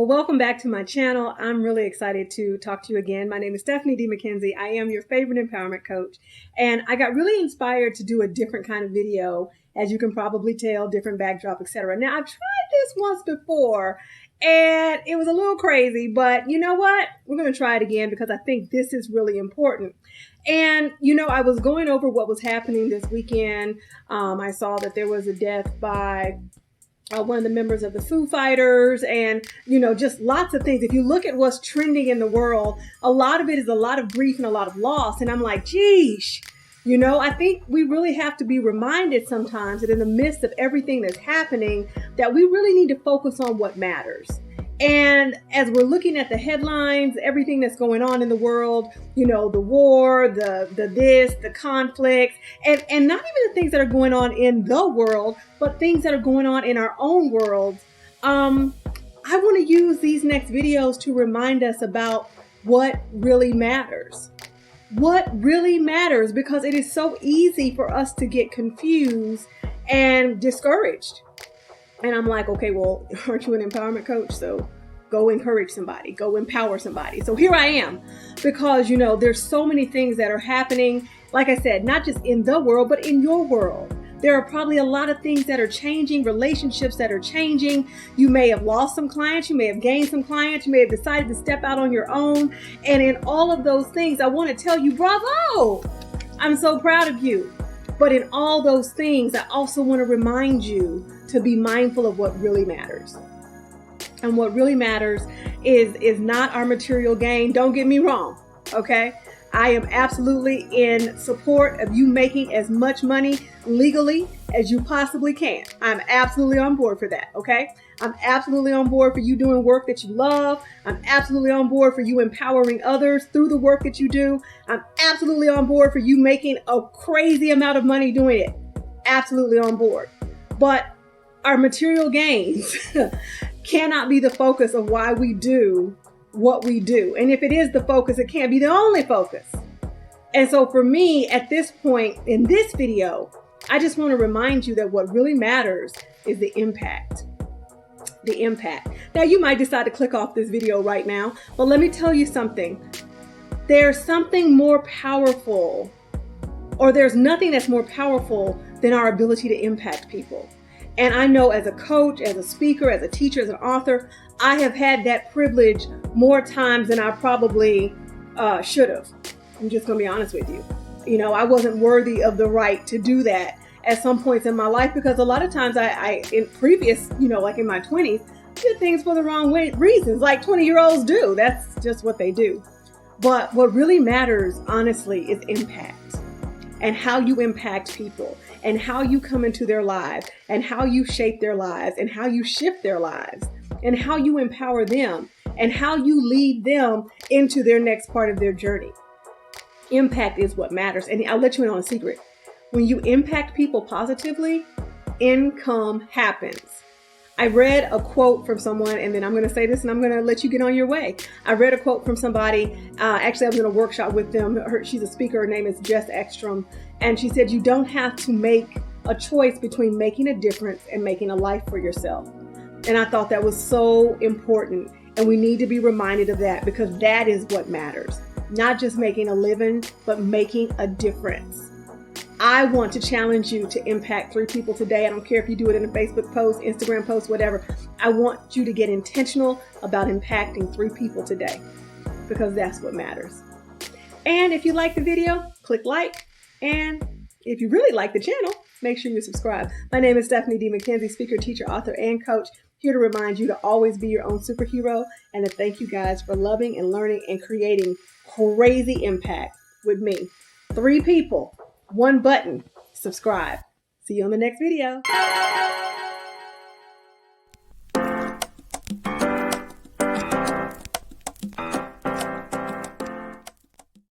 Well, welcome back to my channel. I'm really excited to talk to you again. My name is 𝘃𝗵𝗶𝗀𝗲. I am your favorite empowerment coach. And I got really inspired to do a different kind of video, as you can probably tell, different backdrop, etc. Now, I've tried this once before and it was a little crazy, but you know what? We're going to try it again because I think this is really important. And, you know, I was going over what was happening this weekend. I saw that there was a death by one of the members of the Foo Fighters, and, you know, just lots of things. If you look at what's trending in the world, a lot of it is a lot of grief and a lot of loss. And I'm like, geez, you know, I think we really have to be reminded sometimes that in the midst of everything that's happening, that we really need to focus on what matters. And as we're looking at the headlines, everything that's going on in the world, you know, the war, the conflicts, and not even the things that are going on in the world, but things that are going on in our own world. I want to use these next videos to remind us about what really matters. What really matters, because it is so easy for us to get confused and discouraged. And I'm like, okay, well, aren't you an empowerment coach? So go encourage somebody, go empower somebody. So here I am, because, you know, there's so many things that are happening. Like I said, not just in the world, but in your world. There are probably a lot of things that are changing, relationships that are changing. You may have lost some clients. You may have gained some clients. You may have decided to step out on your own. And in all of those things, I want to tell you, bravo! I'm so proud of you. But in all those things, I also want to remind you to be mindful of what really matters. And what really matters is not our material gain. Don't get me wrong, okay? I am absolutely in support of you making as much money legally as you possibly can. I'm absolutely on board for that, okay? I'm absolutely on board for you doing work that you love. I'm absolutely on board for you empowering others through the work that you do. I'm absolutely on board for you making a crazy amount of money doing it. Absolutely on board. But our material gains cannot be the focus of why we do what we do. And if it is the focus, it can't be the only focus. And so for me, at this point in this video, I just want to remind you that what really matters is the impact. The impact. Now, you might decide to click off this video right now, but let me tell you something. There's something more powerful, or there's nothing that's more powerful than our ability to impact people. And I know, as a coach, as a speaker, as a teacher, as an author, I have had that privilege more times than I probably should have. I'm just going to be honest with you. You know, I wasn't worthy of the right to do that at some points in my life, because a lot of times I in previous, you know, like in my 20s, did things for the wrong reasons, like 20-year-olds do. That's just what they do. But what really matters, honestly, is impact, and how you impact people, and how you come into their lives, and how you shape their lives, and how you shift their lives, and how you empower them, and how you lead them into their next part of their journey. Impact is what matters. And I'll let you in on a secret. When you impact people positively, income happens. I read a quote from someone, and then I'm going to say this and I'm going to let you get on your way. I read a quote from somebody. Actually, I was in a workshop with them. She's a speaker. Her name is 𝘃𝗵𝗶𝘀. And she said, you don't have to make a choice between making a difference and making a life for yourself. And I thought that was so important. And we need to be reminded of that, because that is what matters. Not just making a living, but making a difference. I want to challenge you to impact 3 people today. I don't care if you do it in a Facebook post, Instagram post, whatever. I want you to get intentional about impacting 3 people today, because that's what matters. And if you like the video, click like. And if you really like the channel, make sure you subscribe. My name is 𝘃𝗵𝗶𝗀𝗲, speaker, teacher, author, and coach. Here to remind you to always be your own superhero, and to thank you guys for loving and learning and creating crazy impact with me. 3 people, 1 button, subscribe. See you on the next video.